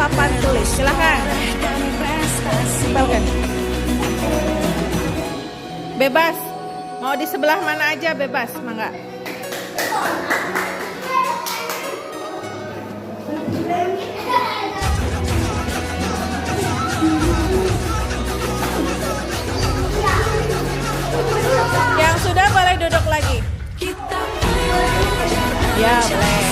papan tulis. Silahkan. Tempelkan. Bebas. Mau di sebelah mana aja bebas, mangga. Yang sudah boleh duduk lagi. Ya, boleh.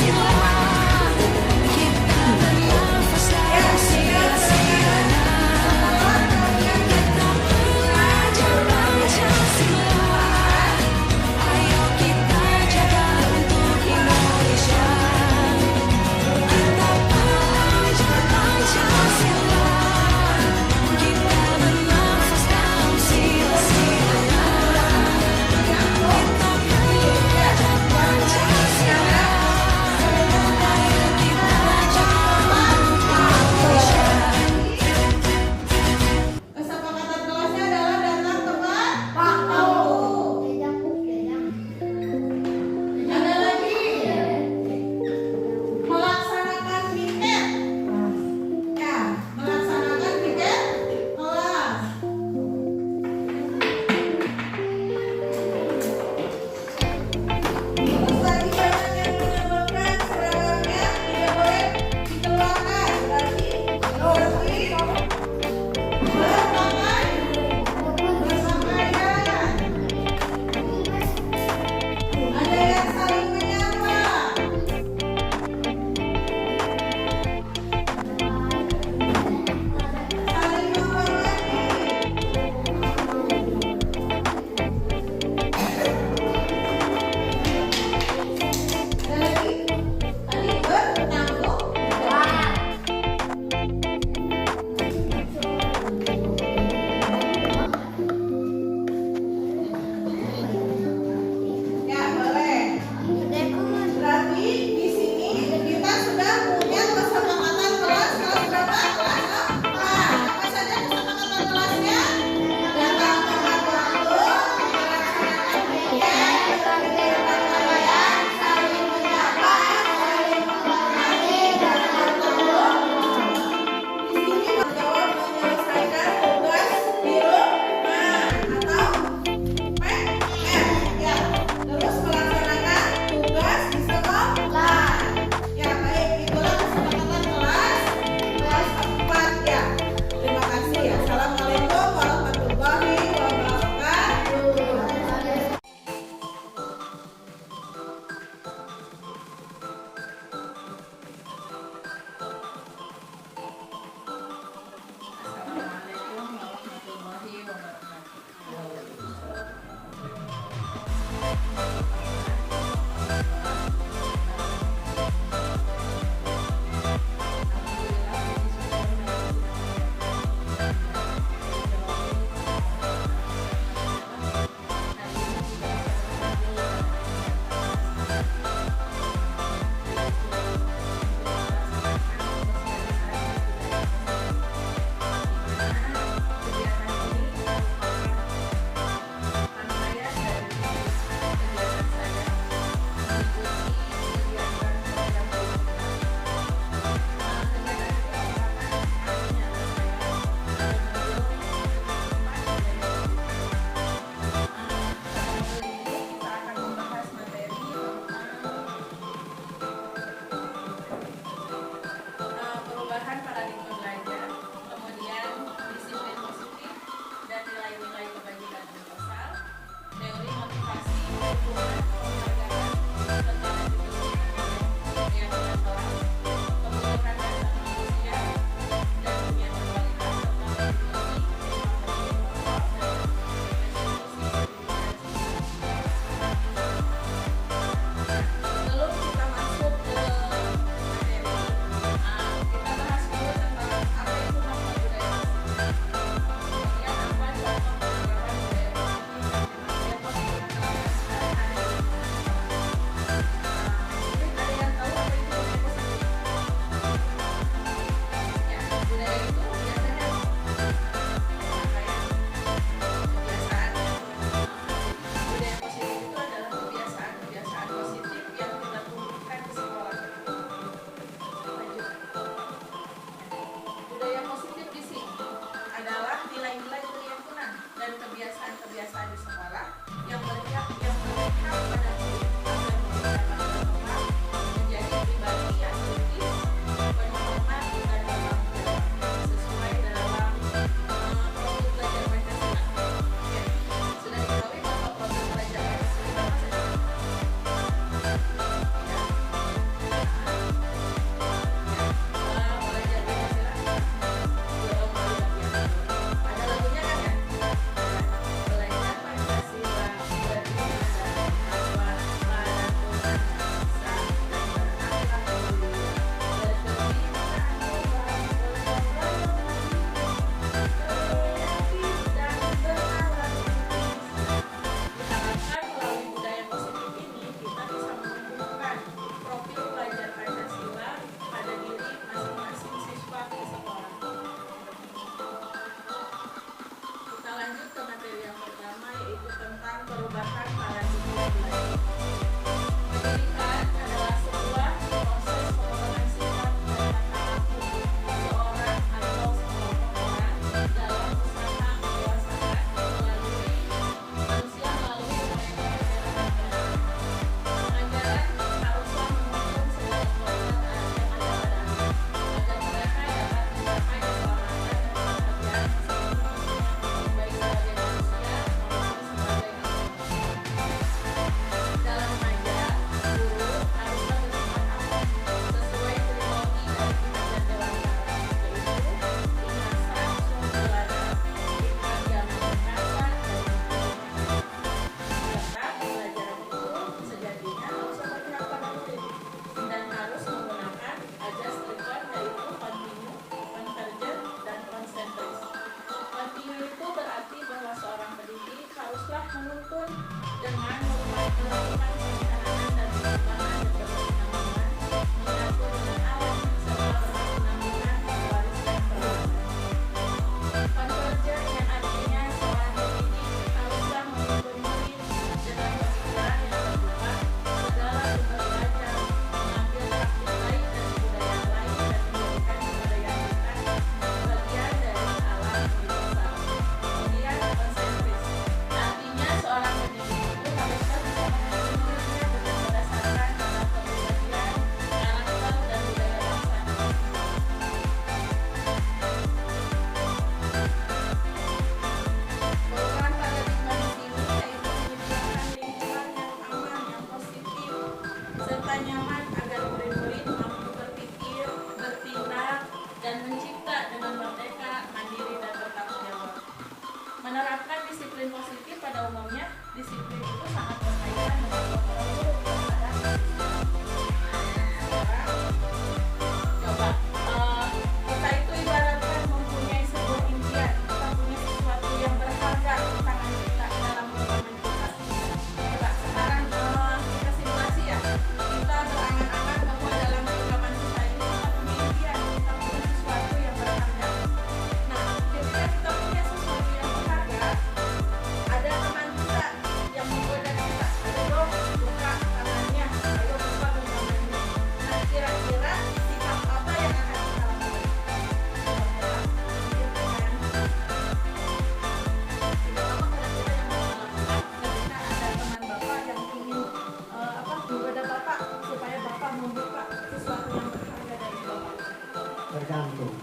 tergantung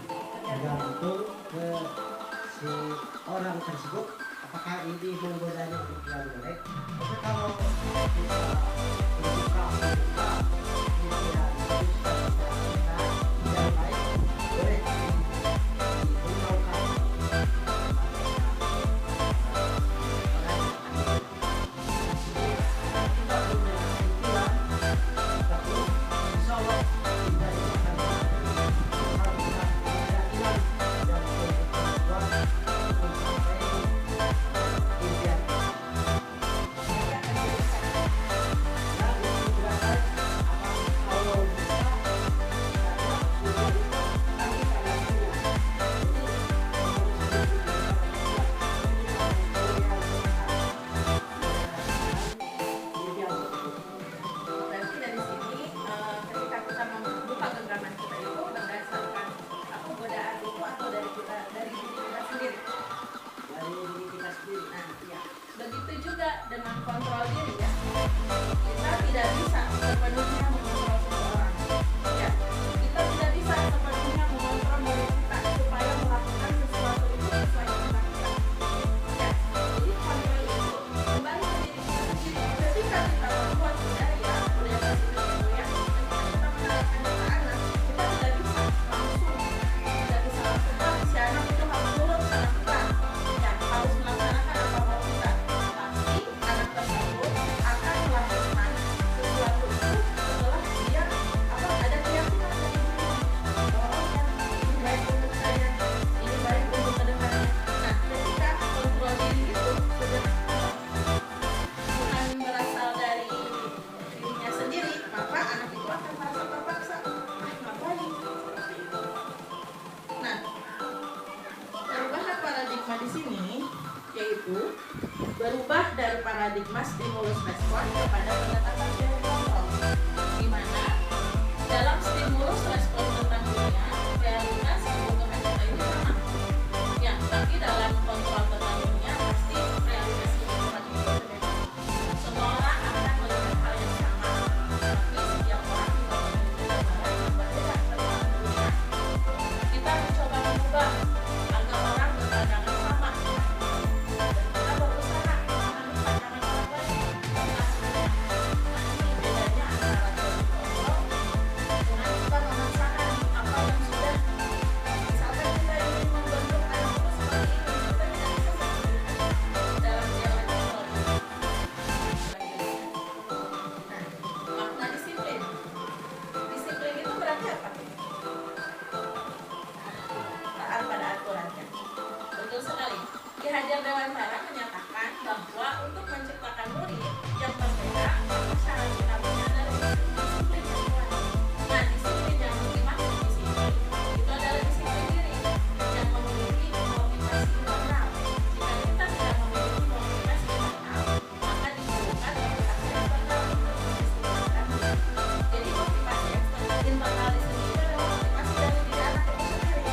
ke si orang tersebut apakah ini menggodanya untuk dia boleh. Tapi kalau bisa membuka pikiran kita yang baik boleh dihiraukan dengan kontrol diri ya. Kita tidak bisa sepenuhnya mengontrol seseorang. Ya, kita tidak bisa sepenuhnya mengontrol diri kita supaya melakukan sesuatu itu sesuai dengan kita. Ya, jadi kontrol itu kembali ke diri kita sendiri. Ketika kita membuat budaya positif itu ya, ketika kita menerapkan ke anak, kita tidak bisa langsung si anak itu harus nurut sama kita. Ya, harus melaksanakan apa mau kita. Anak tersebut akan melakukan sesuatu itu setelah dia ada keyakinan dari diri bahwa ini baik untuk saya, ini baik untuk kedepannya. Nah, ketika kontrol diri itu sudah bukan berasal dari dirinya sendiri, maka anak itu akan merasa terpaksa. Ngapain? Nah, perubahan paradigma di sini yaitu berubah dari paradigma stimulus respon kepada penetapan teori kontrol, di mana dalam stimulus respon tentang dunia realitas kebutuhan kita ini sama, ya, tapi dalam kontrol tentang dunia pasti realitas kebutuhan itu berbeda. Semua orang akan melihat hal yang sama, tapi setiap orang juga memiliki gambaran yang berbeda tentang dunia. Kita mencoba mengubah agar orang berpandangan sama. Kita berusaha memahami pandangan orang lain. Ini bedanya antara teori kontrol dengan kita memaksakan apa yang sudah. Misalkan kita ingin membentuk anak itu seperti ini, kita tidak bisa seperti itu dalam teori kontrol. Nah, makna disiplin. Disiplin itu berarti apa? Taat pada aturannya. Betul sekali. Ki Hajar Dewantara menyatakan bahwa untuk menciptakan murid yang berbeda, maka syarat utamanya adalah disiplin yang kuat. Nah, disiplin yang dimaksud di sini itu adalah disiplin diri yang memiliki motivasi internal. Jika kita tidak memiliki motivasi internal, maka diperlukan motivasi eksternal untuk mendisiplinkan diri. Jadi motivasi internal di sini adalah motivasi dari diri anak itu sendiri.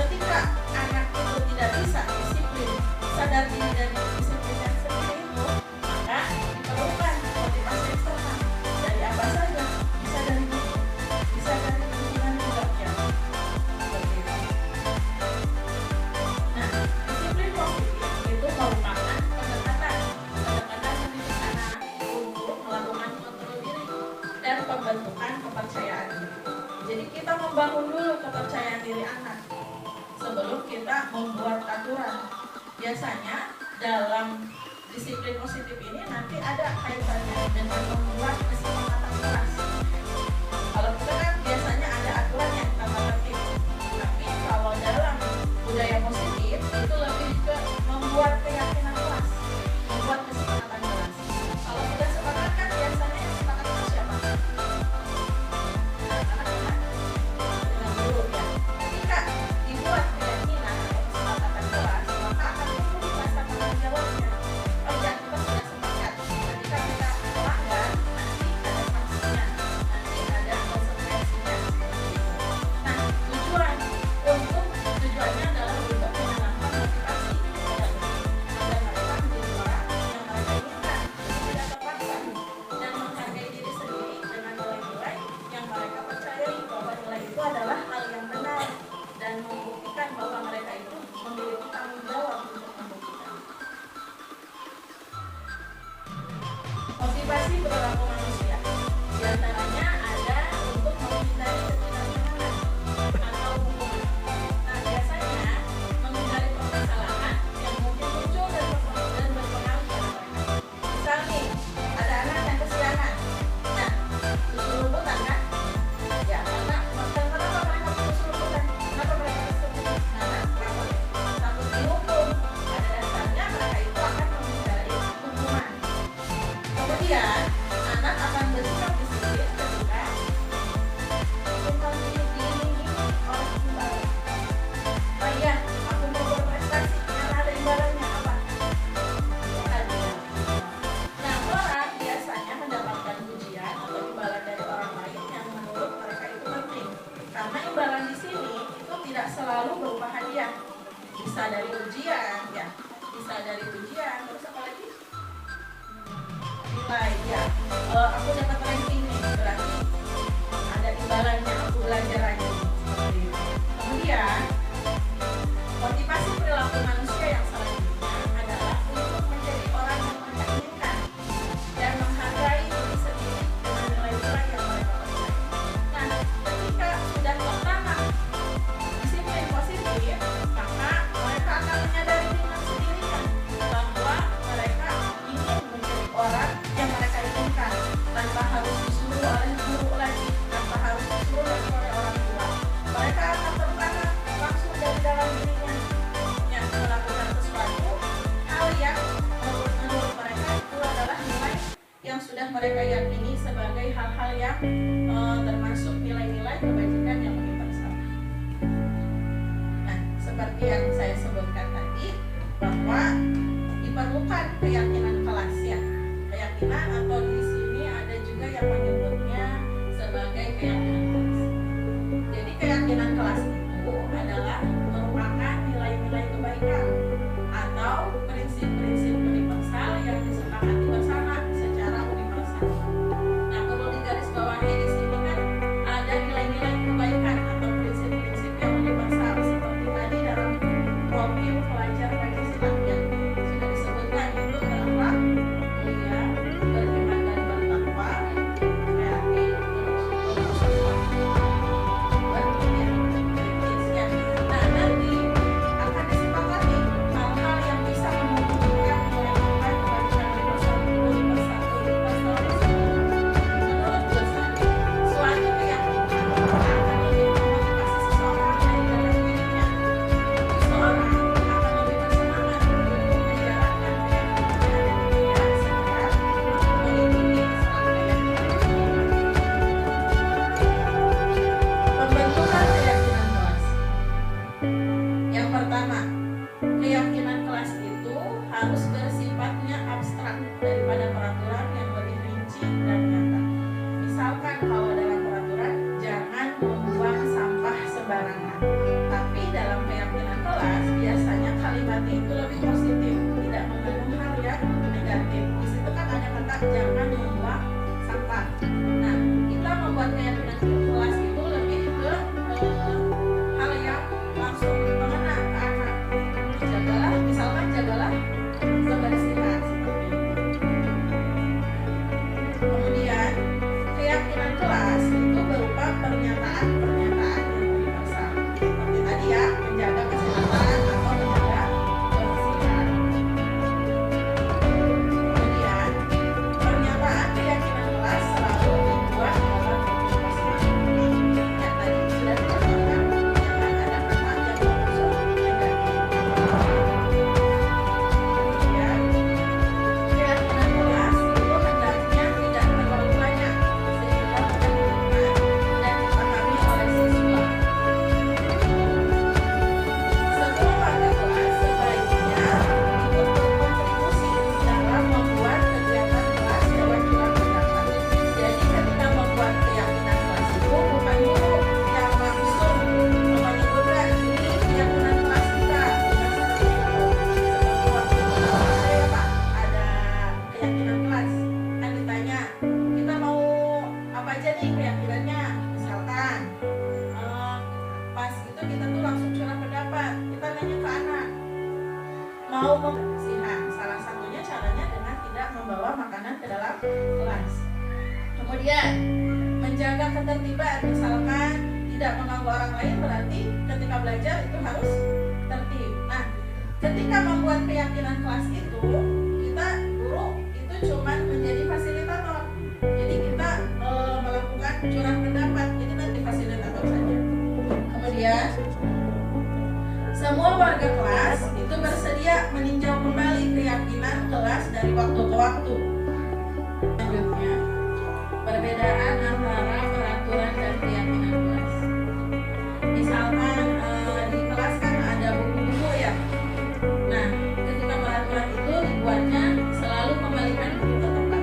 Ketika anak itu tidak bisa disiplin, sadar diri dan disiplinkan sendiri itu, maka diperlukan motivasi eksternal. Dari apa saja? Bisa dari guru, bisa dari lingkungan juga ya. Seperti itu. Nah, disiplin positif itu merupakan pendekatan mendidik anak untuk melakukan kontrol diri dan pembentukan kepercayaan diri. Jadi kita membangun dulu kepercayaan diri anak sebelum kita membuat aturan. Biasanya dalam disiplin positif ini nanti ada kaitannya dengan membuat kesepakatan kelas. Kalau kita kan biasanya ada aturannya, tata tertib. Tapi kalau dalam budaya positif itu lebih ke membuat keyakinan kelas, membuat kesepakatan kelas. Kalau sudah sepakat kan biasanya yang sepakat itu siapa? Anak-anak dengan guru ya. Ketika dibuat keyakinan atau kesepakatan kelas, maka akan timbul rasa tanggung jawabnya. Oh ya, kita sudah sepakat. Ketika kita melanggar, nanti ada sanksinya. perilaku manusia. Di antaranya ada untuk menghindari ketidaknyamanan atau hubungan. Nah, biasanya menghindari permasalahan yang mungkin muncul dan berpengaruh pada mereka. Misal nih, ada anak yang kesiangan. Nah, susur-lumputan kan? Ya, karena kenapa mereka susur-lumputan? Kenapa mereka tersebut? Karena takut dihukum. Pada dasarnya mereka itu akan menghindari hukuman. Kemudian, anak akan bersikap disiplin ketika tumpang tindih diiringi oleh imbalan. Oh iya, aku mau berprestasi karena ada imbalannya apa? Hadiah. Nah, orang biasanya mendapatkan pujian atau imbalan dari orang lain yang menurut mereka itu penting. Karena imbalan di sini itu tidak selalu berupa hadiah. Bisa dari ujian, ya. Bisa dari ujian, terus apa lagi? Nilai, ya. Aku dapat ranking nih, berarti ada imbalannya, aku belajar rajin. Seperti itu. Kemudian, motivasi perilaku manusia yang selanjutnya adalah untuk menjadi orang yang mereka inginkan dan menghargai diri sendiri dengan nilai-nilai yang mereka percaya. Nah, ketika sudah tertanam disiplin positif, maka mereka akan menyadari dengan sendirinya bahwa mereka ingin menjadi orang yang mereka inginkan tanpa harus disuruh oleh guru lagi, tanpa harus disuruh lagi oleh orang tua. Mereka akan tertanam langsung dari dalam dirinya yang melakukan sesuatu hal yang menurut mereka itu adalah nilai yang sudah mereka yakini sebagai hal-hal yang termasuk nilai-nilai kebajikan yang universal. Nah, seperti yang saya sebutkan tadi, bahwa diperlukan keyakinan kelas ya. Keyakinan atau di sini ada juga yang menyebutnya sebagai keyakinan kelas. Jadi keyakinan kelas itu adalah merupakan nilai-nilai kebaikan atau prinsip-prinsip universal yang disepakati bersama secara universal. Nah, perlu digarisbawahi di sini kan ada nilai-nilai kebaikan atau prinsip-prinsip yang universal seperti tadi dalam profil pelajar Pancasila yang sudah disebutkan, itu berakhlak mulia, beriman dan bertakwa, kreatif, bersyukur, berpikir kritis ya. Nah, nanti akan disepakati hal-hal yang bisa menunjukkan nilai-nilai kebajikan universal menurut Ghazali. Suatu keyakinan akan lebih memotivasi seseorang dari dalam dirinya. Seseorang akan lebih bersemangat untuk menjalankan keyakinan yang ada di dirinya sehingga mengikuti Islam keyakinan. Pembentukan keyakinan kelas. Yang pertama, keyakinan kelas itu harus bersifatnya abstrak daripada peraturan yang lebih rinci dan nyata. Misalkan kalau dalam peraturan jangan membuang sampah sembarangan. Tapi dalam keyakinan kelas biasanya kalimatnya itu lebih positif, tidak mengandung hal yang negatif. Di situ kan ada kata jangan membuang sampah. Nah, kita membuat keyakinan kelas itu lebih ke hal yang langsung mengena ke anak. Jagalah, misalkan jagalah kebersihan seperti itu. Kemudian keyakinan kelas itu berupa pernyataan-pernyataan yang universal. Seperti tadi ya, menjaga kesehatan atau menjaga kebersihan. Kemudian pernyataan orang lain berarti ketika belajar itu harus tertib. Nah, ketika membuat keyakinan kelas itu, kita guru itu cuma menjadi fasilitator. Jadi kita melakukan curah pendapat, jadi nanti fasilitator saja. Kemudian semua warga kelas itu bersedia meninjau kembali keyakinan kelas dari waktu ke waktu. Selanjutnya, perbedaan antara peraturan dan keyakinan kelas. Misalkan di kelas kan ada buku-buku ya. Nah, ketika peraturan itu dibuatnya selalu kembalikan buku ke tempat.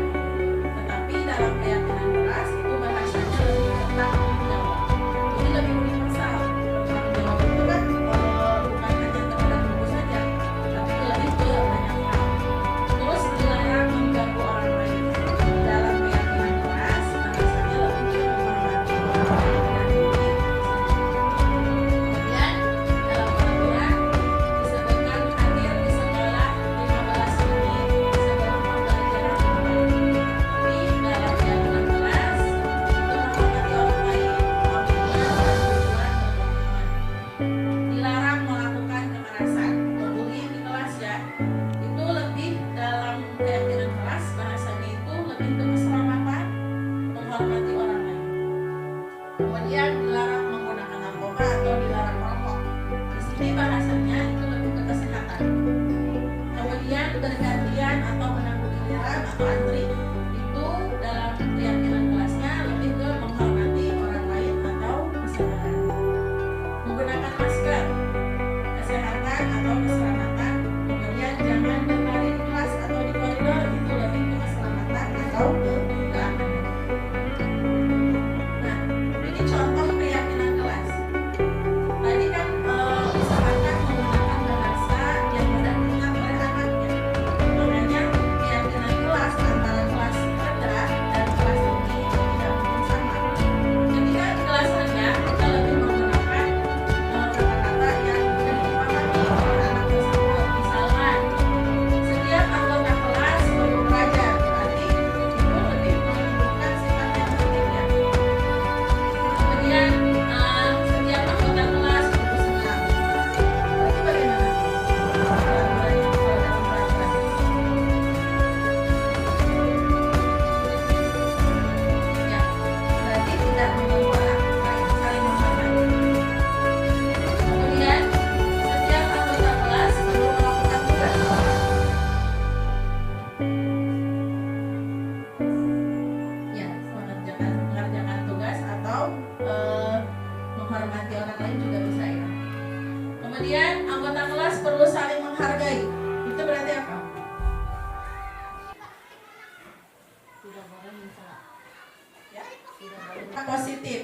Tetapi dalam keyakinan kelas itu bahasanya lebih tentang jawab. Jadi lebih universal. Bertanggung jawab itu kan bukan hanya terhadap buku saja, tapi lebih ke banyak hal. Terus dilarang mengganggu orang lain. Dalam keyakinan kelas bahasanya lebih ke menghormati orang lain dan diri. Kemudian dalam peraturan disebutkan hadir di sekolah 15 menit sebelum pembelajaran dimulai. Tapi dalam keyakinan kelas itu menghormati orang lain, pamit dan tujuan berkomitmen. Dilarang melakukan kekerasan, bullying di kelas ya. Itu lebih dalam keyakinan kelas bahasanya itu lebih ke keselamatan, menghormati orang lain. Kemudian dilarang menggunakan narkoba atau dilarang merokok. Di sini bahasanya itu lebih ke kesehatan. Kemudian bergantian atau menunggu giliran atau antri itu dalam keyakinan kelasnya lebih ke menghormati orang lain atau keselamatan. Menggunakan masker, kesehatan atau keselamatan. Kemudian jangan berlari di kelas atau di koridor, itu lebih ke keselamatan atau ke keamanan. Nah, ini contoh keyakinan kelas. Tadi kan usahakan menggunakan bahasa yang mudah diingat oleh anaknya. Makanya keyakinan kelas antara kelas rendah dan kelas tinggi tidak mungkin sama. Ketika di kelas rendah kita lebih menggunakan kata-kata yang mudah dipahami oleh anak tersebut. Misalkan setiap anggota kelas perlu belajar, berarti itu lebih menunjukkan sifat yang pentingnya. Kemudian setiap anggota kelas perlu senang. Berarti bagaimana? Peraturannya kalau dalam peraturan. Ya, berarti tidak mengganggu orang lain, saling menghormati. Kemudian setiap anggota kelas perlu melakukan tugas. Ya, mengerjakan tugas atau menghormati orang lain juga bisa ya. Kemudian anggota kelas perlu saling menghargai. Itu berarti apa? Tidak boleh mencela. Ya, tidak boleh. Positif.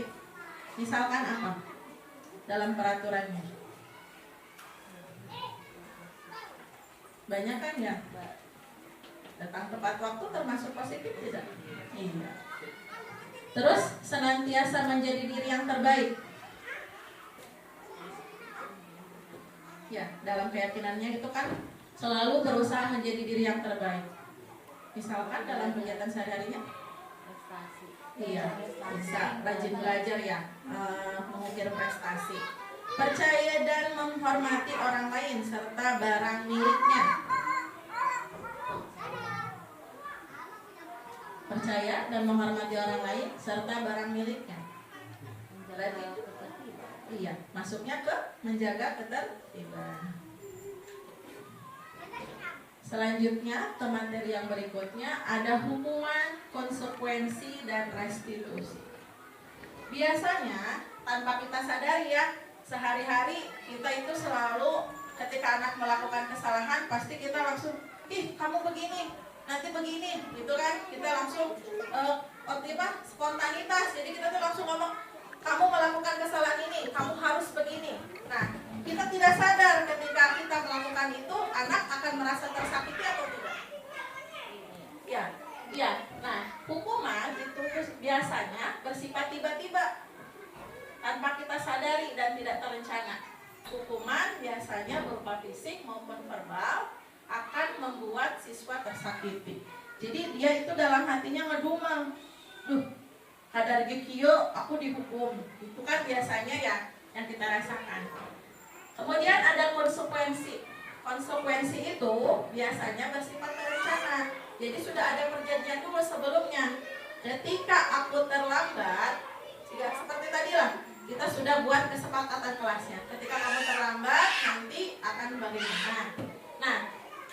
Misalkan apa? Dalam peraturannya. Banyak kan ya? Datang tepat waktu termasuk positif tidak? Iya. Terus senantiasa menjadi diri yang terbaik. Ya, dalam keyakinannya itu kan selalu berusaha menjadi diri yang terbaik. Misalkan dalam kegiatan sehari-harinya, iya, bisa rajin belajar ya, mengukir prestasi. Percaya dan menghormati orang lain serta barang miliknya. Percaya dan menghormati orang lain serta barang miliknya. Berarti iya, masuknya ke menjaga ketertiban. Selanjutnya, ke materi yang berikutnya ada hukuman, konsekuensi, dan restitusi. Biasanya tanpa kita sadari ya, sehari-hari kita itu selalu ketika anak melakukan kesalahan pasti kita langsung, ih kamu begini, nanti begini, gitu kan? Kita langsung spontanitas. Jadi kita tuh langsung ngomong, kamu melakukan kesalahan ini, kamu harus begini. Nah, kita tidak sadar ketika kita melakukan itu, anak akan merasa tersakiti atau tidak? Ya. Nah, hukuman itu biasanya bersifat tiba-tiba, tanpa kita sadari dan tidak terencana. Hukuman biasanya berupa fisik maupun verbal akan membuat siswa tersakiti. Jadi dia itu dalam hatinya ngedumel, duh, kadar gikio aku dihukum. Itu kan biasanya ya yang kita rasakan. Kemudian ada konsekuensi. Konsekuensi itu biasanya bersifat terencana. Jadi sudah ada perjanjian dulu sebelumnya. Ketika aku terlambat, seperti tadi lah, kita sudah buat kesepakatan kelasnya. Ketika kamu terlambat, nanti akan bagaimana. Nah,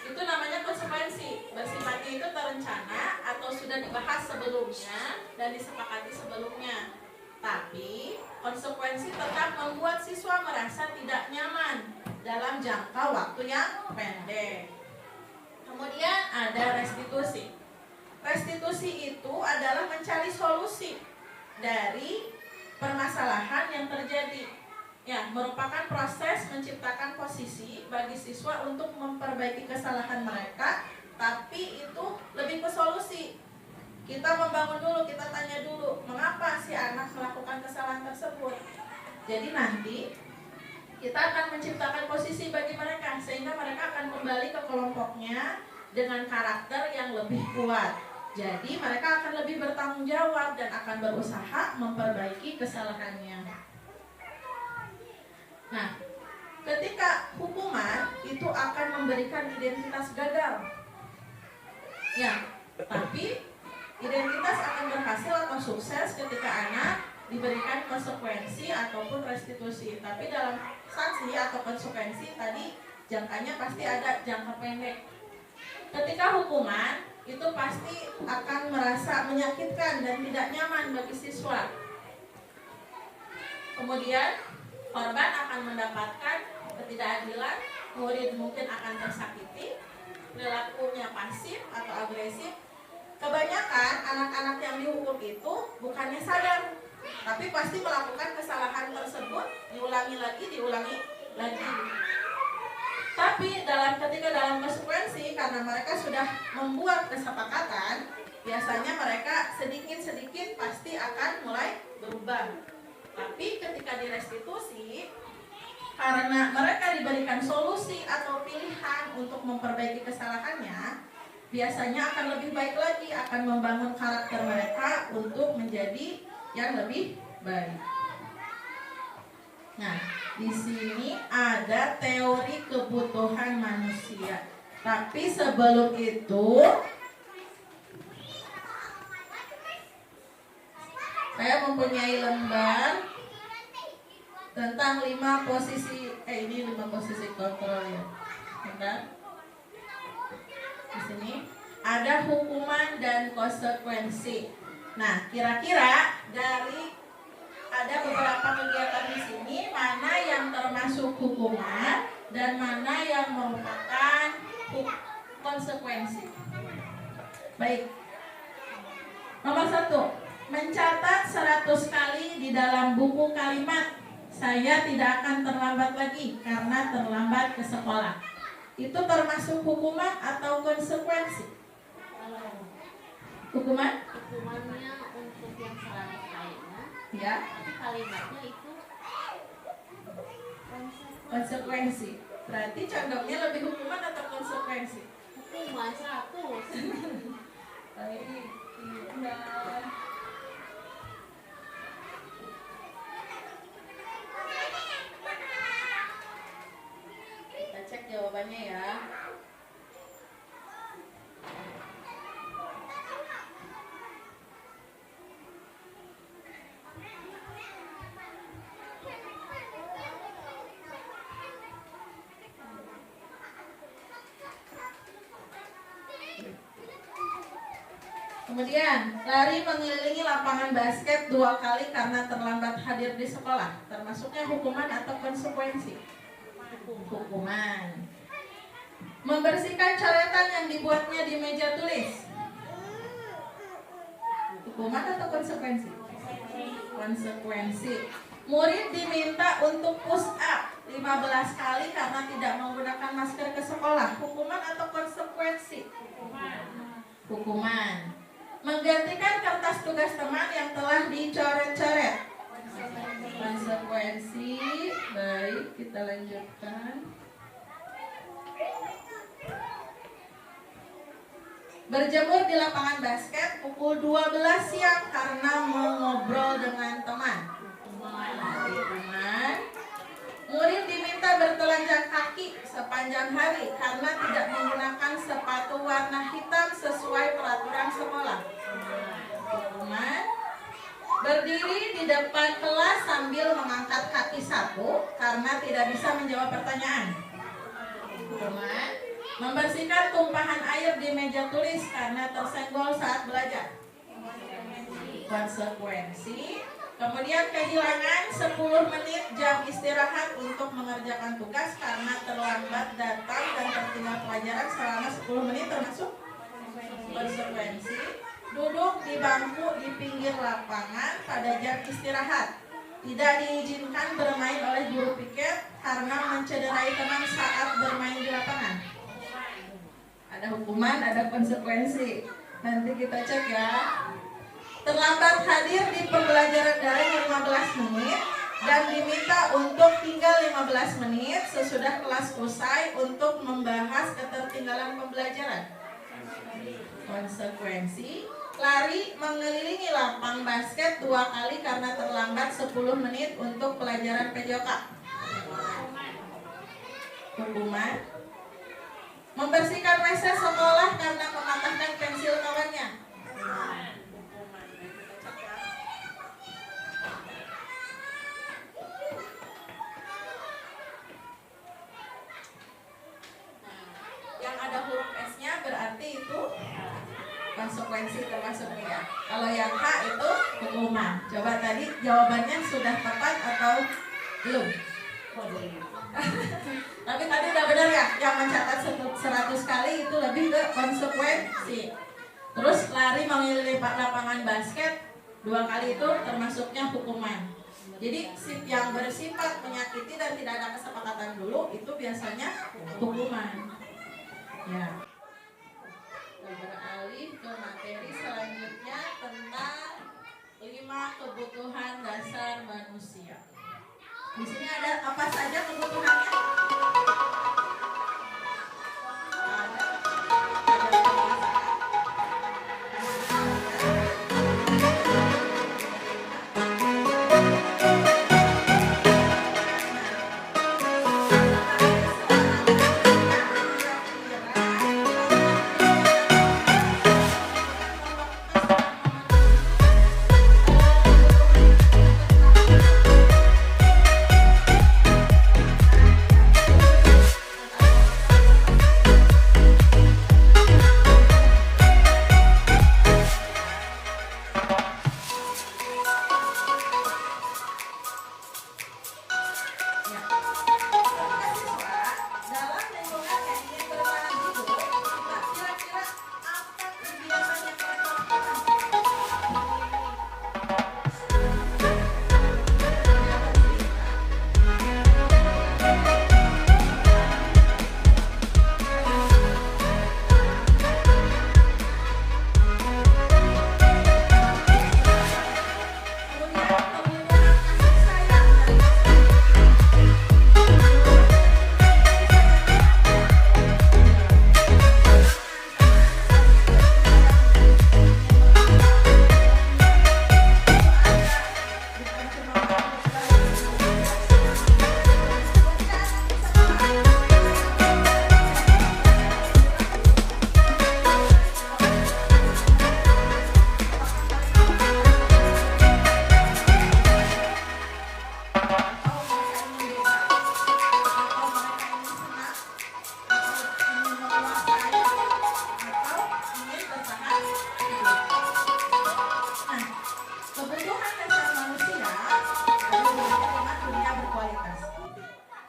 itu namanya konsekuensi. Bersifatnya itu terencana atau sudah dibahas sebelumnya dan disepakati sebelumnya. Tapi konsekuensi tetap membuat siswa merasa tidak nyaman dalam jangka waktu yang pendek. Kemudian ada restitusi. Restitusi itu adalah mencari solusi dari permasalahan yang terjadi. Ya, merupakan proses menciptakan posisi bagi siswa untuk memperbaiki kesalahan mereka, tapi itu lebih ke solusi. Kita membangun dulu, kita tanya dulu, mengapa si anak melakukan kesalahan tersebut. Jadi nanti kita akan menciptakan posisi bagi mereka sehingga mereka akan kembali ke kelompoknya dengan karakter yang lebih kuat. Jadi mereka akan lebih bertanggung jawab dan akan berusaha memperbaiki kesalahannya. Nah, ketika hukuman itu akan memberikan identitas gagal. Ya, tapi identitas akan berhasil atau sukses ketika anak diberikan konsekuensi ataupun restitusi. Tapi dalam sanksi atau konsekuensi tadi jangkanya pasti ada jangka pendek. Ketika hukuman itu pasti akan merasa menyakitkan dan tidak nyaman bagi siswa. Kemudian korban akan mendapatkan ketidakadilan, murid mungkin akan tersakiti, perilakunya pasif atau agresif. Kebanyakan anak-anak yang dihukum itu bukannya sadar, tapi pasti melakukan kesalahan tersebut diulangi lagi. Tapi ketika dalam konsekuensi, karena mereka sudah membuat kesepakatan, biasanya mereka sedikit-sedikit pasti akan mulai berubah. Tapi ketika direstitusi, karena mereka diberikan solusi atau pilihan untuk memperbaiki kesalahannya, biasanya akan lebih baik lagi, akan membangun karakter mereka untuk menjadi yang lebih baik. Nah, di sini ada teori kebutuhan manusia. Tapi sebelum itu, saya mempunyai lembar tentang 5 posisi. Ini 5 posisi kontrol ya. Bentar. Di sini ada hukuman dan konsekuensi. Nah, kira-kira dari ada beberapa kegiatan di sini, mana yang termasuk hukuman dan mana yang merupakan konsekuensi. Baik. Nomor 1, mencatat 100 kali di dalam buku kalimat saya tidak akan terlambat lagi karena terlambat ke sekolah. Itu termasuk hukuman atau konsekuensi? Hukuman? Hukumannya untuk yang 100 kalinya, Ya. tapi kalimatnya itu Konsekuensi. Berarti condongnya lebih hukuman atau konsekuensi? hukuman 100. Baik. Kita cek jawabannya ya. Kemudian, lari mengelilingi lapangan basket 2 kali karena terlambat hadir di sekolah. Termasuknya hukuman atau konsekuensi? Hukuman. Membersihkan coretan yang dibuatnya di meja tulis. Hukuman atau konsekuensi? Konsekuensi. Murid diminta untuk push up 15 kali karena tidak menggunakan masker ke sekolah. Hukuman atau konsekuensi? Hukuman. Menggantikan kertas tugas teman yang telah dicoret-coret. Konsekuensi. Baik, kita lanjutkan. Berjemur di lapangan basket pukul 12 siang karena mengobrol dengan teman. Hukuman. Murid diminta bertelanjang kaki sepanjang hari karena tidak menggunakan sepatu warna hitam sesuai peraturan sekolah. Hukuman. Berdiri di depan kelas sambil mengangkat kaki satu karena tidak bisa menjawab pertanyaan. Hukuman. Membersihkan tumpahan air di meja tulis karena tersenggol saat belajar. Konsekuensi. Kemudian kehilangan 10 menit jam istirahat untuk mengerjakan tugas karena terlambat datang dan tertinggal pelajaran selama 10 menit termasuk konsekuensi. Duduk di bangku di pinggir lapangan pada jam istirahat. Tidak diizinkan bermain oleh guru piket karena mencederai teman saat bermain di lapangan. Ada hukuman, ada konsekuensi. Nanti kita cek ya. Terlambat hadir di pembelajaran daring 15 menit dan diminta untuk tinggal 15 menit sesudah kelas usai untuk membahas ketertinggalan pembelajaran. Konsekuensi, lari mengelilingi lapang basket 2 kali karena terlambat 10 menit untuk pelajaran PJOK. Hukuman, membersihkan WC sekolah karena mematahkan pensil kawannya. Yang ada huruf S-nya berarti itu konsekuensi termasuk ya. Kalau yang H itu hukuman. Coba tadi jawabannya sudah tepat atau belum? Tapi tadi udah benar ya. Yang mencatat 100 kali itu lebih ke konsekuensi. Terus lari mengelilingi lapangan basket 2 kali itu termasuknya hukuman. Jadi yang bersifat menyakiti dan tidak ada kesepakatan dulu itu biasanya hukuman. Ya. Beralih ke materi selanjutnya tentang 5 kebutuhan dasar manusia. Di sini ada apa saja kebutuhannya?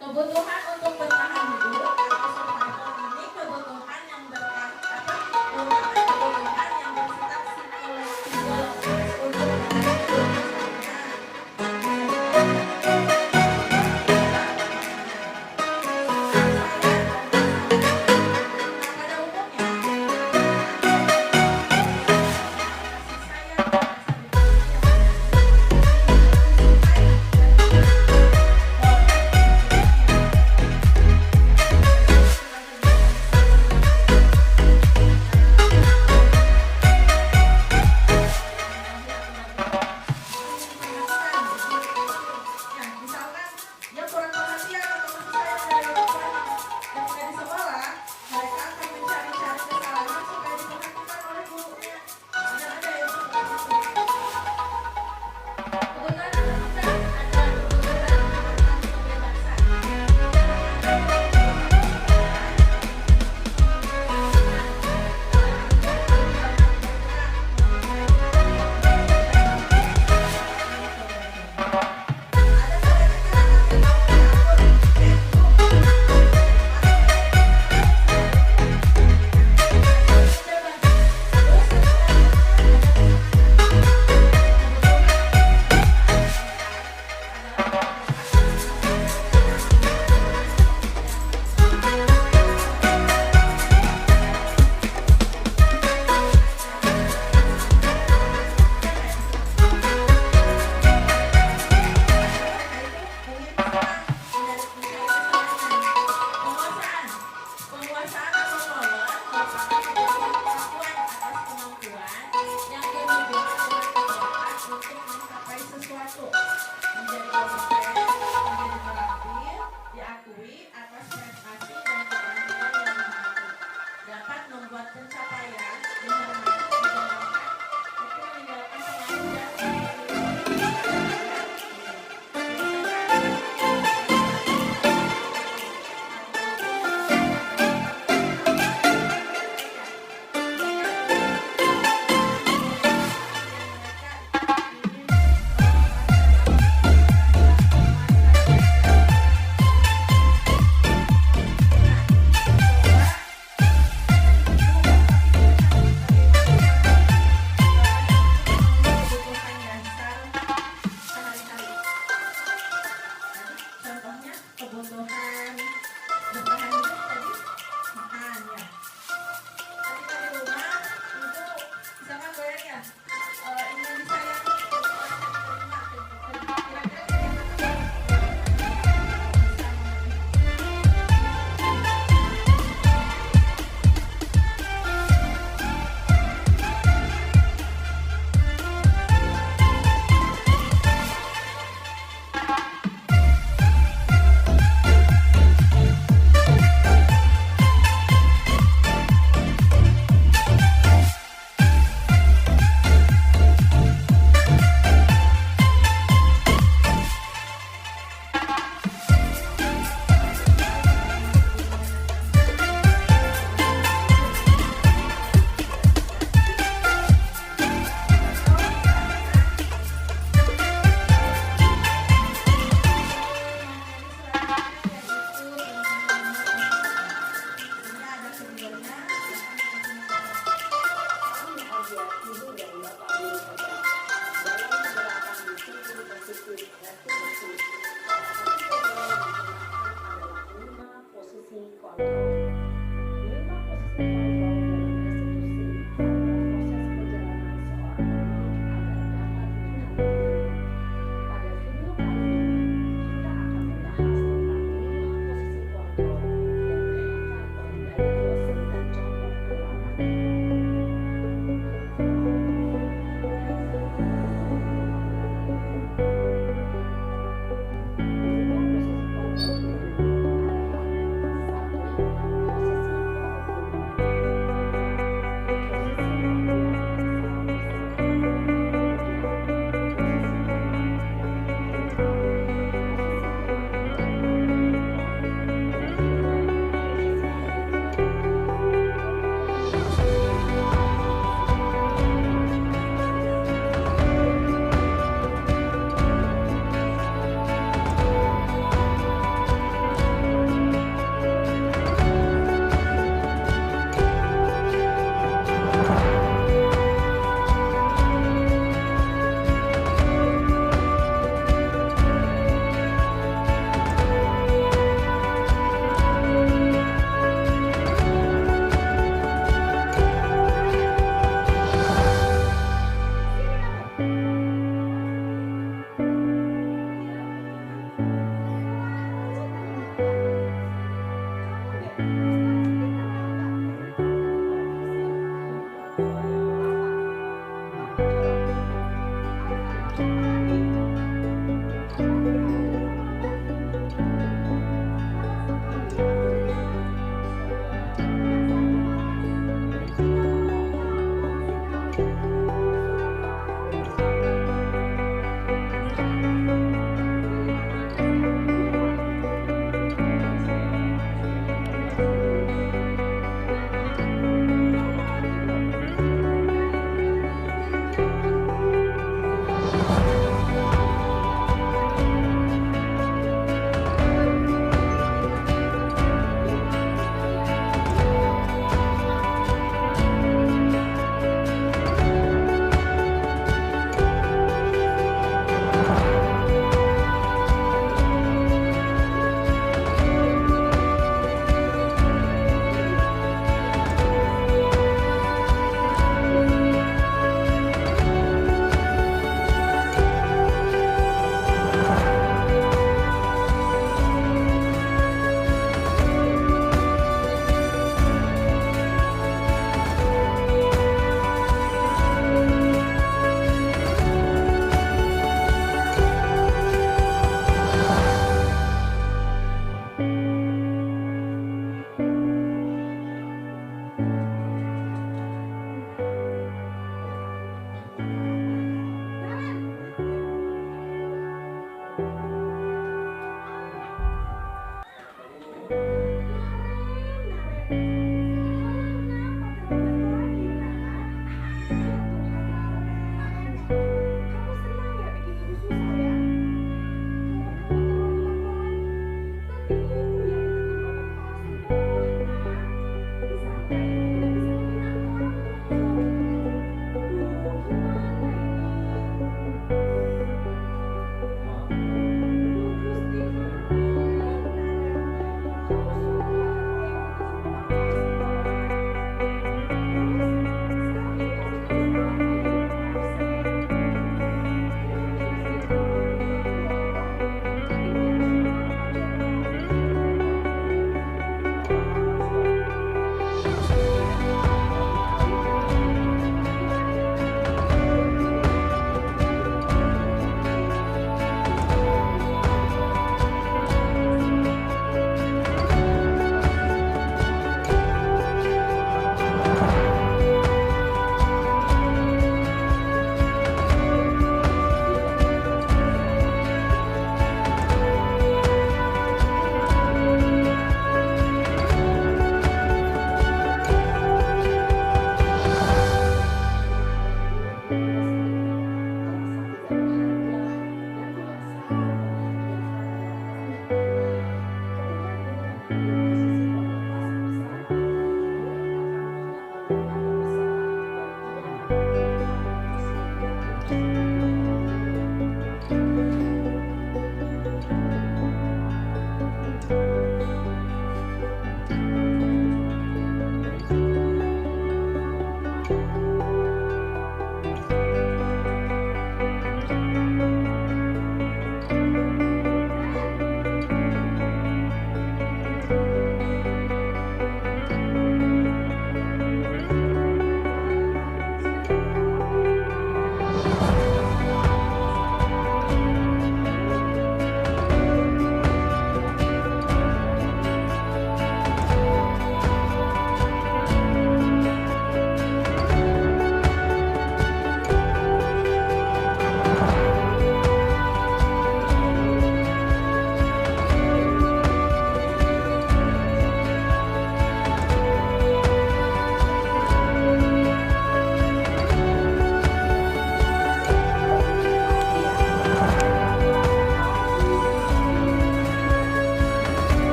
Kebutuhan untuk bertahan hidup atau survival ini kebutuhan yang kebutuhan yang bersifat psikologis untuk pada umumnya kebutuhan bertahan hidup tadi makan ya. Ketika di rumah itu misalkan goyang ya, ingin disayangi kebutuhan yang diterima kira-kira yang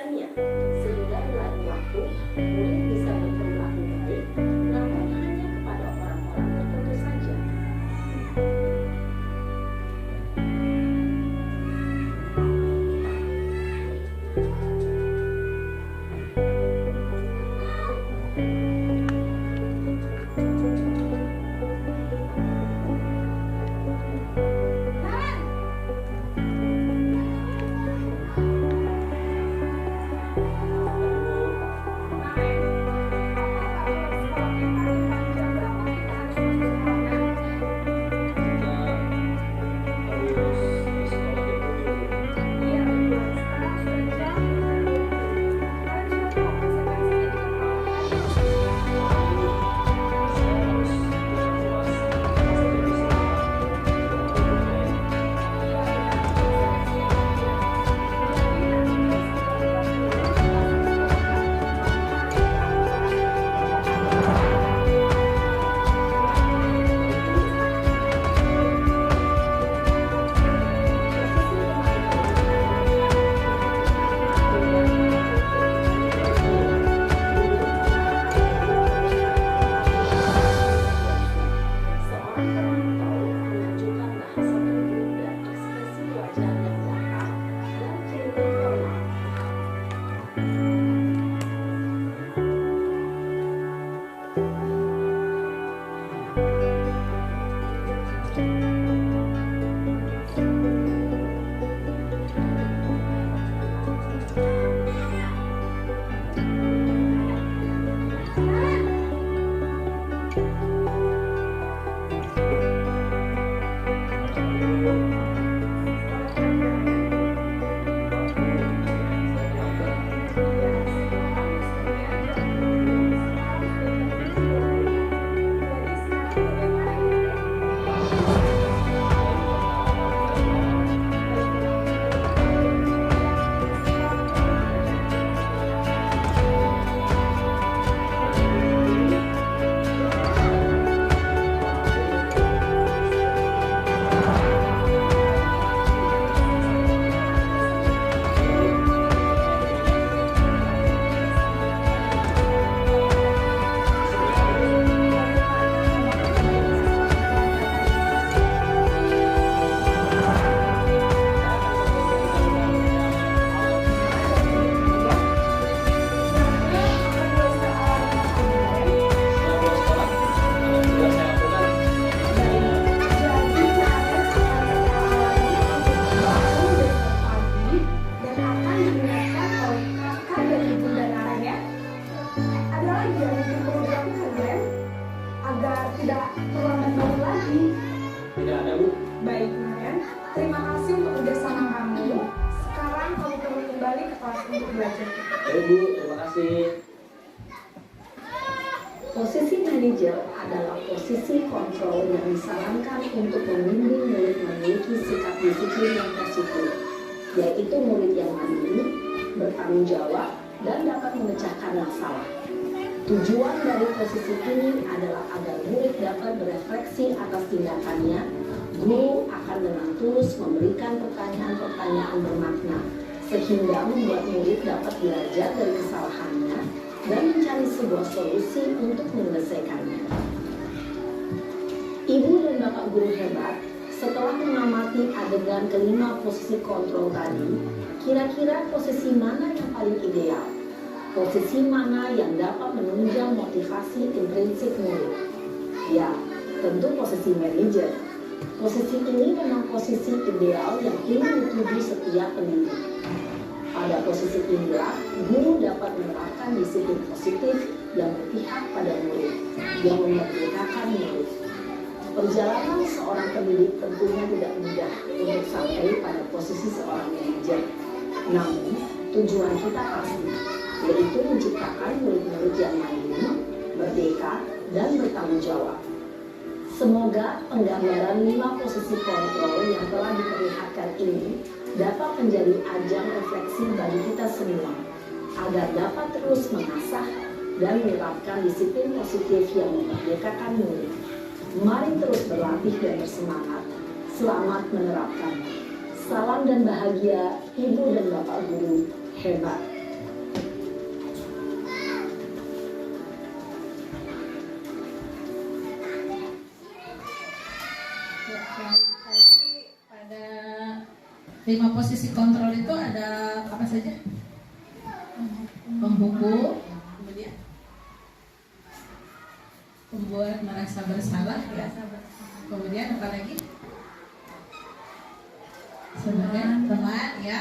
menjalankannya, sehingga melalui waktu murid bisa berperilaku baik, namun hanya kepada orang-orang tertentu saja. Seorang pemantau menunjukkan bahasa tubuh dan ekspresi wajah yang datar dan kelihatan formal. Baik, Marian. Terima kasih untuk kerjasama kamu. Sekarang kamu perlu kembali ke kelas untuk belajar. Baik Bu, terima kasih. Posisi manajer adalah posisi kontrol yang disarankan untuk membimbing murid memiliki sikap disiplin yang positif, yaitu murid yang mandiri, bertanggung jawab, dan dapat memecahkan masalah. Tujuan dari posisi ini adalah agar murid dapat berefleksi atas tindakannya. Guru akan dengan tulus memberikan pertanyaan-pertanyaan bermakna, sehingga membuat murid dapat belajar dari kesalahannya dan mencari sebuah solusi untuk menyelesaikannya. Ibu dan Bapak guru hebat, setelah mengamati adegan kelima posisi kontrol tadi, kira-kira posisi mana yang paling ideal? Posisi mana yang dapat menunjang motivasi intrinsik murid? Ya, tentu posisi manajer. Posisi ini memang posisi ideal yang ingin dituju setiap pendidik. Pada posisi inilah, guru dapat menerapkan disiplin positif yang berpihak pada murid, yang memerdekakan murid. Perjalanan seorang pendidik tentunya tidak mudah untuk sampai pada posisi seorang manajer. Namun, tujuan kita pasti, yaitu menciptakan murid-murid yang mandiri, merdeka, dan bertanggung jawab. Semoga penggambaran 5 posisi kontrol yang telah diperlihatkan ini dapat menjadi ajang refleksi bagi kita semua, agar dapat terus mengasah dan menerapkan disiplin positif yang memerdekakan murid. Mari terus berlatih dan bersemangat. Selamat menerapkan. Salam dan bahagia Ibu dan Bapak Guru hebat. 5 posisi kontrol itu ada apa saja? Penghukum, kemudian membuat merasa bersalah, ya. Kemudian apa lagi? Sebagai teman, ya.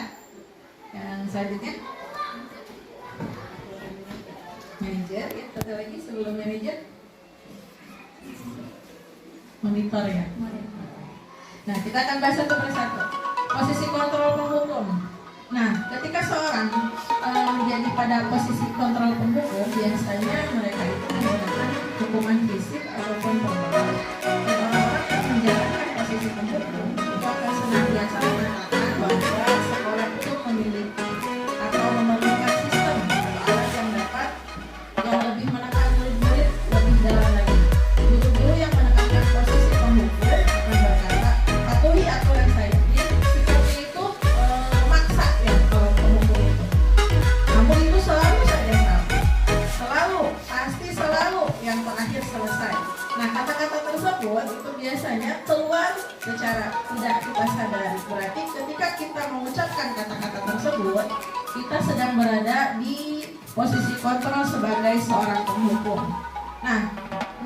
Yang selanjutnya manajer, ya. Satu lagi sebelum manajer, monitor, ya. Nah, kita akan bahas satu persatu. Posisi kontrol penghukum. Nah, ketika seorang menjadi pada posisi kontrol penghukum, biasanya mereka itu menggunakan hukuman fisik ataupun verbal. Dan orang-orang yang menjalankan posisi penghukum itu akan senantiasa mengatakan bahwa sekolah itu memiliki atau memerlukan sistem atau alat yang dapat yang lebih menekan murid-murid lebih dalam lagi. Guru-guru yang menekankan posisi penghukum akan berkata, patuhi aturan saya. Sikapnya itu memaksa, ya, kalau penghukum itu. Namun itu selalu saja salah. Selalu, pasti selalu yang terakhir selesai. Nah, kata-kata tersebut itu biasanya keluar secara tidak kita sadari. Berarti ketika kita mengucapkan kata-kata tersebut, kita sedang berada di posisi kontrol sebagai seorang penghukum. Nah,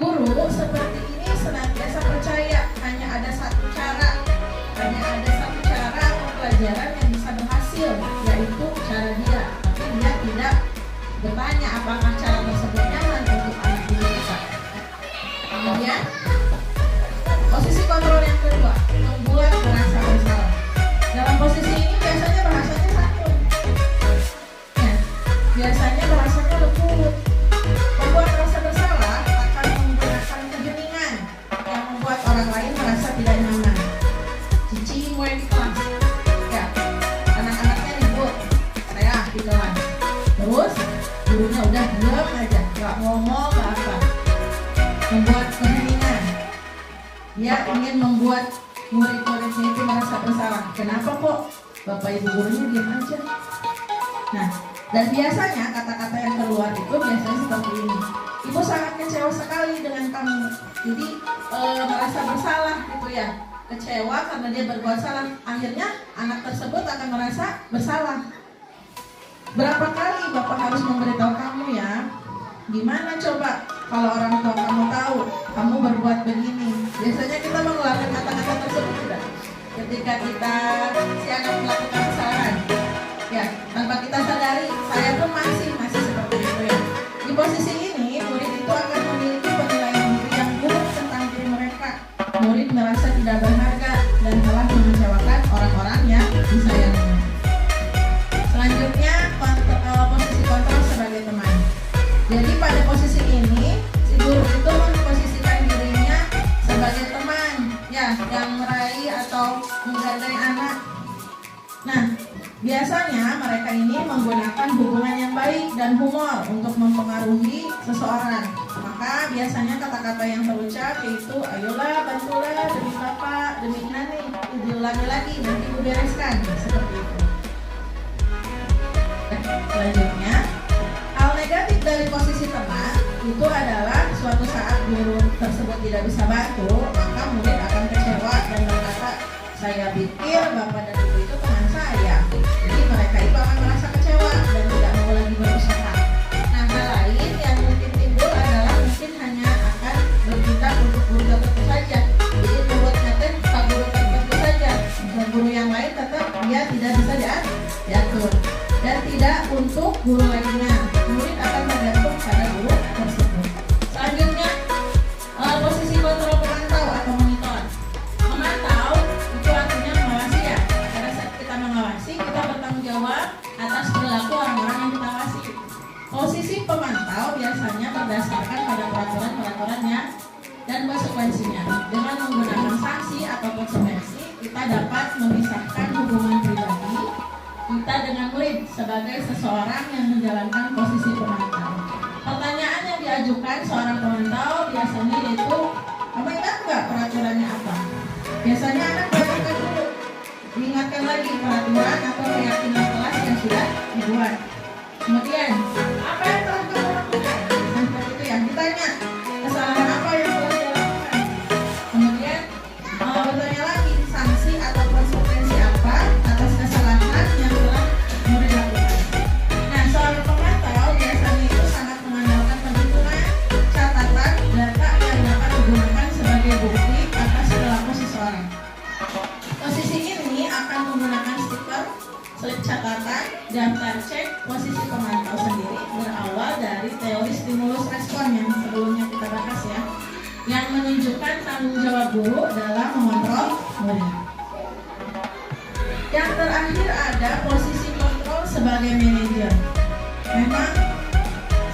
guru seperti ini senantiasa percaya hanya ada satu cara pembelajaran yang bisa berhasil, yaitu cara dia. Tapi dia tidak bertanya apakah cara tersebut nyaman untuk anak didik kita. Kemudian posisi kontrol yang kedua, membuat merasa bersalah. Dalam posisi ini biasanya bahasanya santun, ya, biasanya bahasanya lembut. Membuat merasa bersalah akan menggunakan kejeningan yang membuat orang lain merasa tidak nyaman. Cici mulai di kelas, ya, anak-anaknya ribut, saya di kelas. Terus gurunya udah diam aja, nggak ngomong, nggak apa. Membuat keheningan. Dia ingin membuat murid-muridnya itu merasa bersalah. Kenapa kok bapak ibu gurunya diam aja? Nah, dan biasanya kata-kata yang keluar itu biasanya seperti ini. Ibu sangat kecewa sekali dengan kamu. Jadi merasa bersalah gitu, ya. Kecewa karena dia berbuat salah. Akhirnya anak tersebut akan merasa bersalah. Berapa kali bapak harus memberitahu kamu, ya? Gimana coba kalau orang tua kamu tahu kamu berbuat begini? Biasanya kita mengeluarkan kata-kata tersebut tidak? Ketika si anak melakukan kesalahan, ya, tanpa kita sadari, saya pun masih seperti itu, ya. Di posisi ini, murid itu akan memiliki penilaian diri yang buruk tentang diri mereka. Murid merasa tidak berharga dan telah mengecewakan orang-orang yang disayanginya. Selanjutnya, posisi kontrol sebagai teman. Jadi pada posisi ini, si guru itu memposisikan dirinya sebagai teman, ya, yang meraih atau menggandeng anak. Nah, biasanya mereka ini menggunakan hubungan yang baik dan humor untuk mempengaruhi seseorang. Maka biasanya kata-kata yang terucap yaitu, ayolah, bantulah, demi bapak, demi nani, diulangi lagi, nanti ibu bereskan, seperti itu. Selanjutnya, hal negatif dari posisi teman itu adalah suatu saat guru tersebut tidak bisa bantu, maka murid akan kecewa dan berkata, saya pikir bapak dan ibu itu teman saya. Jadi mereka itu akan merasa kecewa dan tidak mau lagi berusaha. Nah, hal lain yang mungkin timbul adalah mungkin hanya akan bertindak untuk guru tertentu saja. Jadi menurutnya tak guru tertentu saja, dan guru yang lain tetap dia tidak bisa diatur. Dan tidak untuk guru lainnya. Murid akan tergantung pada guru tersebut. Selanjutnya, posisi kontrol pemantau atau monitor. Memantau itu artinya mengawasi, ya. Pada saat kita mengawasi, kita bertanggung jawab atas perilaku orang-orang yang kita awasi. Posisi pemantau biasanya berdasarkan pada peraturan-peraturannya dan konsekuensinya. Dengan menggunakan sanksi atau konsekuensi, kita dapat memisahkan hubungan pribadi kita dengan murid sebagai seseorang yang menjalankan posisi pemantau. Pertanyaan yang diajukan seorang pemantau biasanya yaitu, kamu ingat nggak peraturannya apa? Biasanya anak bacakan dulu, diingatkan lagi peraturan atau keyakinan kelas yang sudah dibuat. Kemudian, apa yang telah kamu lakukan? Nah, seperti itu, yang ditanya, kesalahan apa yang telah dilakukan? Kemudian bertanya lagi, sanksi atau konsekuensi apa atas cek posisi pemantau sendiri berawal dari teori stimulus respon yang sebelumnya kita bahas ya, yang menunjukkan tanggung jawab guru dalam mengontrol murid. Yang terakhir ada posisi kontrol sebagai manajer. Memang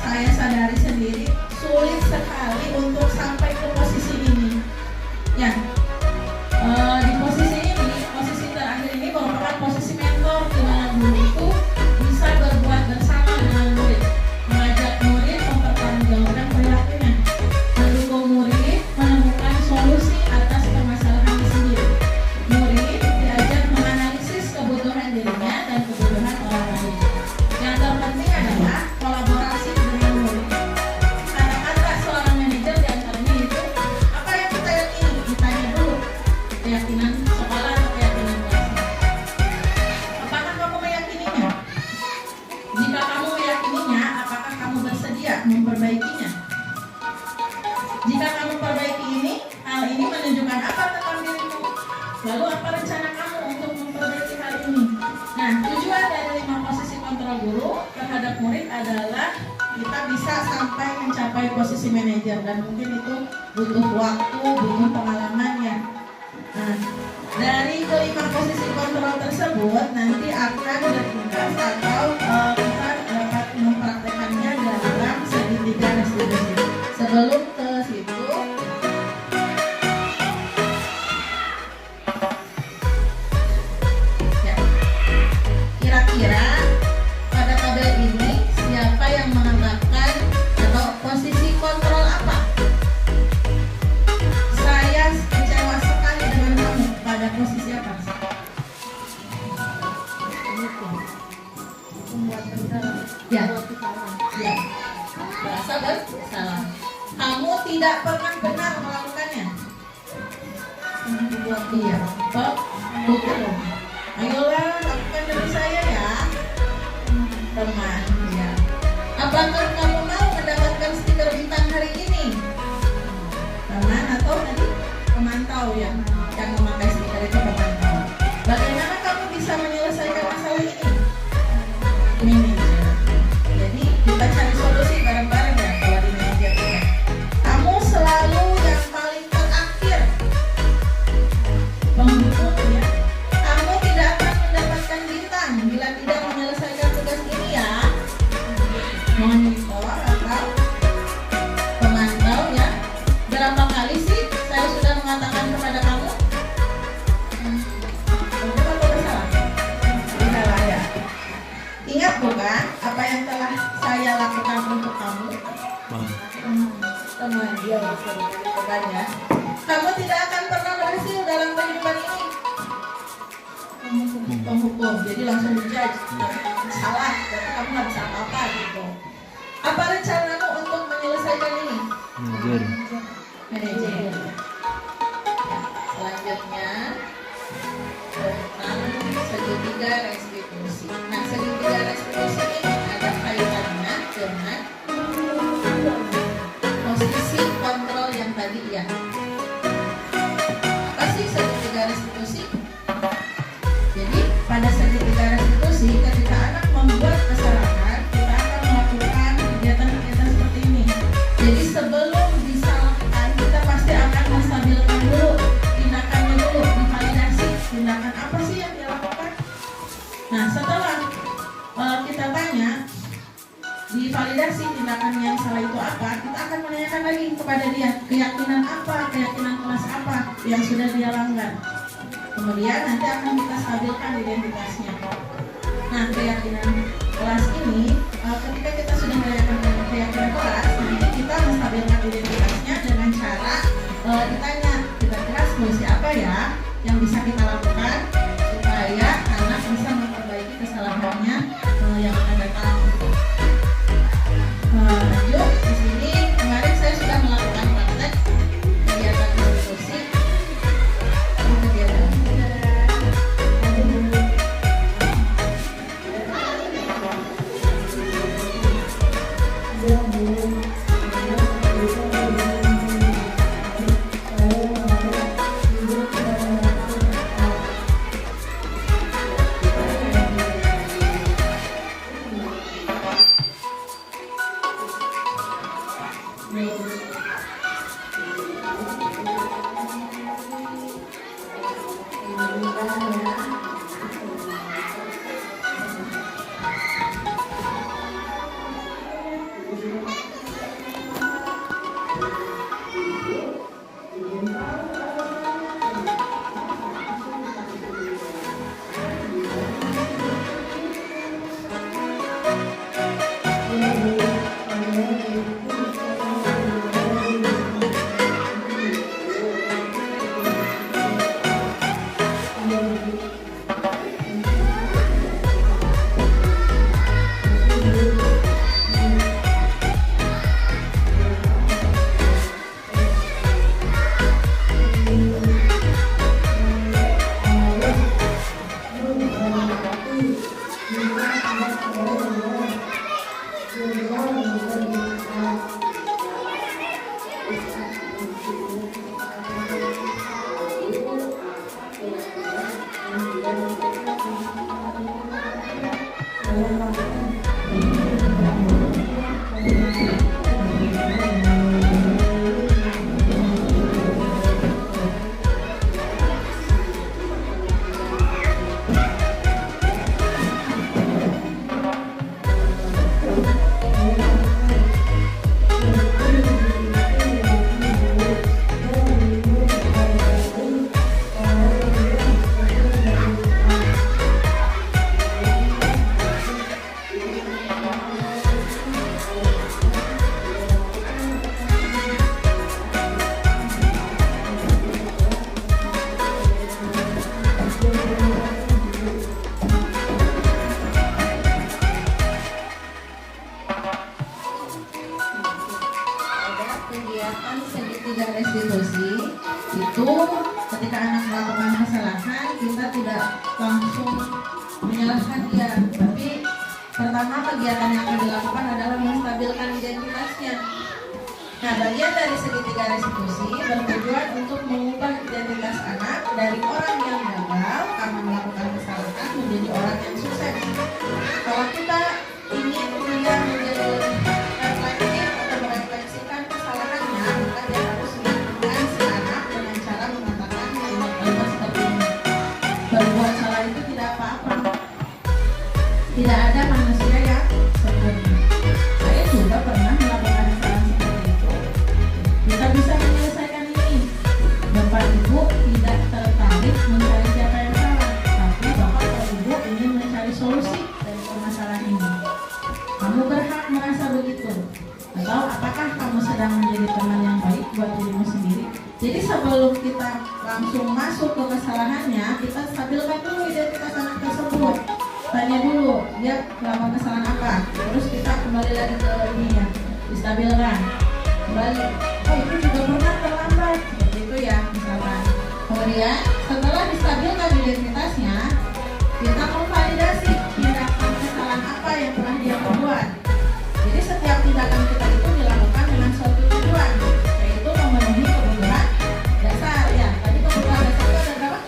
saya sadari sendiri sulit sekali untuk sampai ke posisi ini. Ya, di posisi ini, posisi terakhir ini merupakan posisi mentor, di mana guru itu bisa berbuat bersama dengan murid, mengajak murid mempertanggungjawabkan perilakunya, mendukung murid menemukan solusi atas permasalahan sendiri. Murid diajak menganalisis kebutuhan dirinya dan kebutuhan orang lain. Yang terpenting adalah kolaborasi dengan murid. Kata-kata seorang manajer di antaranya itu, apa yang kita yakini? Ditanya dulu, keyakinan sekolah atau keyakinan kelas. Apakah kamu meyakininya? Jika kamu meyakininya, apakah kamu bersedia memperbaikinya? Jika kamu perbaiki ini, hal ini menunjukkan apa tentang dirimu? Lalu apa rencana kamu untuk memperbaiki hal ini? Nah, tujuan dari 5 posisi kontrol guru terhadap murid adalah kita bisa sampai mencapai posisi manajer, dan mungkin itu butuh waktu, butuh pengalaman ya. Nah, dari kelima posisi kontrol tersebut nanti akan bertugas atau kita dapat mempraktekannya dalam segitiga restitusi. Sebelum ke situ, ya, kira-kira pada tabel ini siapa yang menambahkan atau posisi kontrol apa? Saya kecewa sekali dengan kamu pada posisi apa? Ya, ya. Merasa bersalah. Kamu tidak pernah benar melakukannya. Iya. Hukum. Ayolah, lakukan demi saya ya. Teman, ya. Apakah kamu mau mendapatkan stiker bintang hari ini? Teman atau tadi pemantau ya, yang memakai stiker itu pemantau. Bagaimana kamu bisa menyelesaikan masalah ini? Manajer. Jadi kita cari solusi bareng-bareng ya kalau di manajer ya. Kamu selalu yang paling terakhir. Penghukum ya. Kamu tidak akan mendapatkan bintang bila tidak menyelesaikan tugas ini ya. Monitor atau pemantau ya. Berapa kali sih saya sudah mengatakan kepada kamu? Betul atau bersalah? Bersalah ya. Ingat bukan apa yang telah saya lakukan untuk kamu? Teman dia bukan ya. Kamu tidak akan pernah berhasil dalam kehidupan ini. Penghukum, jadi langsung dijudge. Salah, berarti kamu nggak bisa apa-apa gitu. Apa rencanamu untuk menyelesaikan ini? Manajer. Selanjutnya tentang segitiga restitusi. Nah, segitiga restitusi ini ada kaitannya dengan posisi kontrol yang tadi ya. Apa sih segitiga restitusi? Jadi pada segitiga restitusi, ketika anak membuat kesalahan, kita akan melakukan kegiatan-kegiatan seperti ini. Jadi sebelum disalahkan, kita pasti akan menstabilkan dulu tindakannya dulu, divalidasi tindakan apa sih yang dia lakukan. Nah, setelah kita tanya, divalidasi tindakan yang salah itu apa, kita akan menanyakan lagi kepada dia keyakinan apa, keyakinan kelas apa yang sudah dia langgar. Kemudian nanti akan kita stabilkan identitasnya. Nah, keyakinan kelas ini, ketika kita sudah menanyakan keyakinan kelas, nanti kita menstabilkan identitasnya dengan cara ditanya kira-kira solusi apa ya yang bisa kita lakukan supaya anak bisa memperbaiki kesalahannya yang akan datang. Lanjut di sini kemarin saya sudah melakukan praktek kegiatan diskusi. kegiatan yang akan dilakukan adalah menstabilkan identitasnya. Nah, bagian dari segitiga restitusi bertujuan untuk mengubah identitas anak dari orang yang gagal karena melakukan kesalahan menjadi orang yang sukses. Kalau kita ingin dia menjadi reflektif atau merefleksikan kesalahannya, maka dia harus mengingatkan si anak dengan cara mengatakan kalimat-kalimat seperti ini. Berbuat salah itu tidak apa-apa. Tidak ada manusia yang sempurna. Saya juga pernah melakukan kesalahan seperti itu. Kita bisa menyelesaikan ini. Bapak Ibu tidak tertarik mencari siapa yang salah, tapi Bapak atau Ibu ingin mencari solusi dari permasalahan ini. Kamu berhak merasa begitu. Atau apakah kamu sedang menjadi teman yang baik buat dirimu sendiri? Jadi sebelum kita langsung masuk ke kesalahannya, kita stabilkan dulu identitas anak tersebut. Tanya dulu, dia melakukan kesalahan apa. Terus kita kembali lagi ke ini ya, distabilkan. Kembali, oh itu juga pernah terlambat, seperti itu ya misalkan. Kemudian setelah distabilkan identitasnya, kita memvalidasi tindakan kesalahan apa yang pernah dia perbuat. Jadi setiap tindakan kita itu dilakukan dengan suatu tujuan, yaitu memenuhi kebutuhan dasar ya. Tadi kebutuhan dasar itu ada berapa?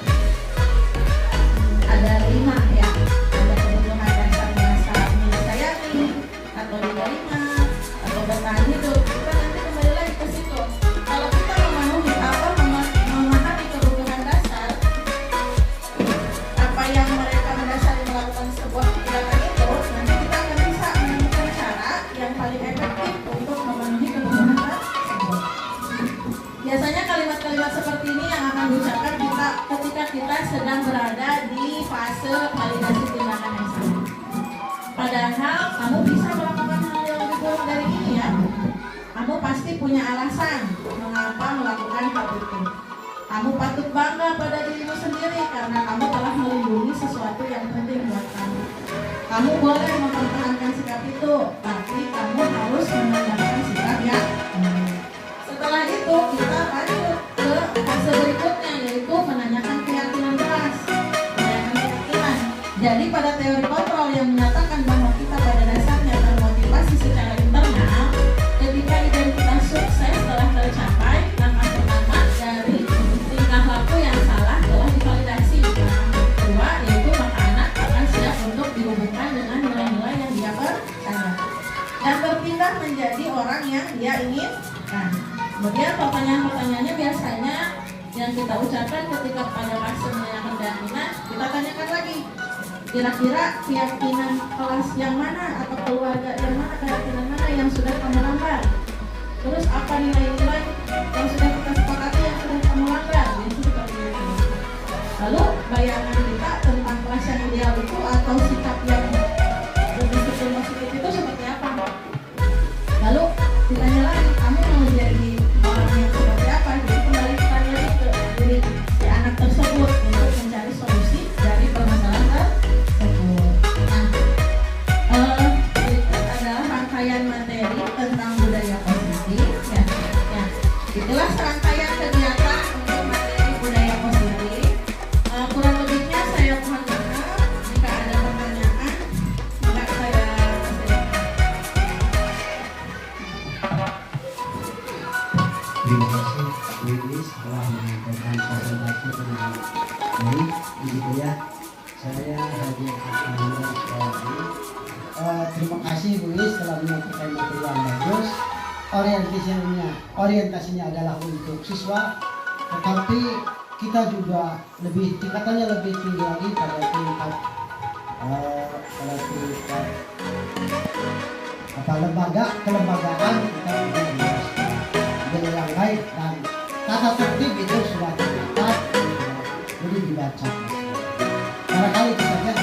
Ada 5 ya. Ada kebutuhan dasar merasa disayangi atau diterima atau bertahan hidup. Kita nanti kembali lagi ke situ. Kalau kita memenuhi apa memahami kebutuhan dasar, apa yang mereka mendasari melakukan sebuah tindakan itu, nanti kita akan bisa menemukan cara yang paling efektif untuk memenuhi kebutuhan tersebut. Biasanya kalimat-kalimat seperti ini yang akan diucapkan kita ketika kita sedang berada di fase validasi tindakan yang sama. Padahal kamu bisa melakukan hal yang lebih buruk dari ini ya. Kamu pasti punya alasan mengapa melakukan hal itu. Kamu patut bangga pada dirimu sendiri karena kamu telah melindungi sesuatu yang penting buat kamu. Kamu boleh mempertahankan sikap itu, tapi kamu harus menandakan sikap yang benar. Setelah itu kita lanjut ke fase berikutnya, yaitu menanyakan keyakinan keras. Menanyakan keyakinan. Jadi pada teori kontrol yang menyatakan bahwa kita pada dasarnya termotivasi secara internal, ketika identitas sukses telah tercapai, langkah pertama dari tingkah laku yang salah telah divalidasi. Langkah kedua yaitu maka anak akan siap untuk dihubungkan dengan nilai-nilai yang dia percaya dan berpindah menjadi orang yang dia inginkan. Kemudian pertanyaan-pertanyaannya biasanya yang kita ucapkan ketika pada fase menanyakan keyakinan, kita tanyakan lagi. Kira-kira keyakinan kelas yang mana atau keluarga yang mana, keyakinan mana yang sudah kamu langgar? Terus apa nilai-nilai yang sudah kita sepakati yang sudah kamu langgar? Itu seperti itu. Lalu bayangan kita tentang kelas yang ideal itu atau sikap yang betul-betul positif itu seperti apa? Lalu ditanya lagi, kamu mau jadi orang yang seperti apa? Jadi kembali kita lihat ke diri si anak tersebut untuk mencari solusi dari permasalahan tersebut. Nah, berikut adalah rangkaian materi tentang budaya positif. Ya. Itulah serangkaian kegiatan untuk materi budaya positif. Kurang lebihnya saya mohon maaf jika ada pertanyaan, maka saya Terima kasih Bu Iis telah menyampaikan presentasi dengan baik, begitu ya. Saya Haji Ahmad Syahri. Terima kasih Bu Iis telah menyampaikan materi yang bagus. Orientasinya adalah untuk siswa, tetapi kita juga tingkatannya lebih tinggi lagi pada tingkat kelembagaan kita dengan yang baik dan tata tertib itu sudah tercatat, jadi dibaca. Barangkali itu saja.